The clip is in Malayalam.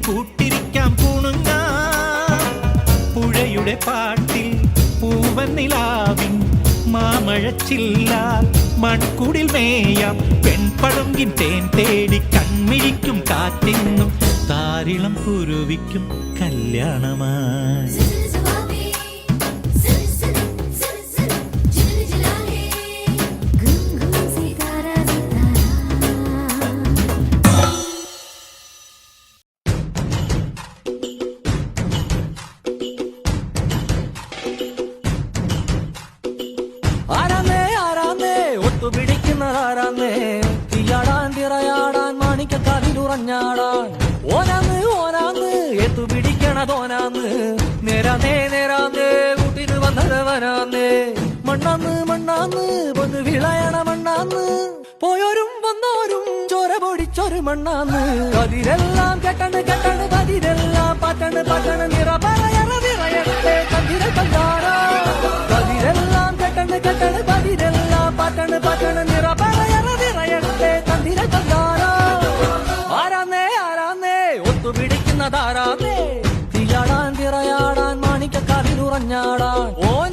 കൂട്ടിരിക്കാം കുണുങ്ങാം. പുഴയുടെ പാട്ടിൽ പൂവൻ നിലാവിൻ മാമഴച്ചില്ലാൽ മൺകുടിൽ മേയാം. പെൺപളുങ്കിൻ തേൻ തേടി കൺമിഴിക്കും കാറ്റിന്നും താരിളം കുരുവിക്കും കല്യാണമായി. ഒത്തുപിടിക്കുന്നതാരാന്നേ തീയാടാൻ തിറയാടാൻ മാണിക്കക്കാതിലുറഞ്ഞാടാൻ ഓനാന്ന് ഓനാന്ന് എത്തുപിടിക്കണതോനാന്ന് നേരാന്നേ നേരാന്നേ കൂട്ടിന് വന്നതവനാന്നേ മണ്ണാന്ന് മണ്ണാന്ന് വന്ന് വിളയണ മണ്ണാന്ന് പോയോരും വന്നോരും ചോര പൊടിച്ചൊരു മണ്ണാന്ന് കതിരെല്ലാം കെട്ടണ് കെട്ടണ് കതിരെല്ലാം പറ്റണ് പറ്റണ് നിറ പറയണ നിറയട്ടെ കതിര കണ്ടാറ കതിരെല്ലാം കെട്ടണ് കെട്ടണ് കതിരെല്ലാം പറ്റണ് പറ്റണ് നിറ പറയണ നിറയട്ടെ കതിര കണ്ടാറ ആരാന്നേ ആരാന്നേ ഒത്തുപിടിക്കുന്നതാരാന്നേ തീയാടാൻ തിറയാടാൻ മാണിക്കക്കാതിലുറഞ്ഞാടാൻ ഓൻ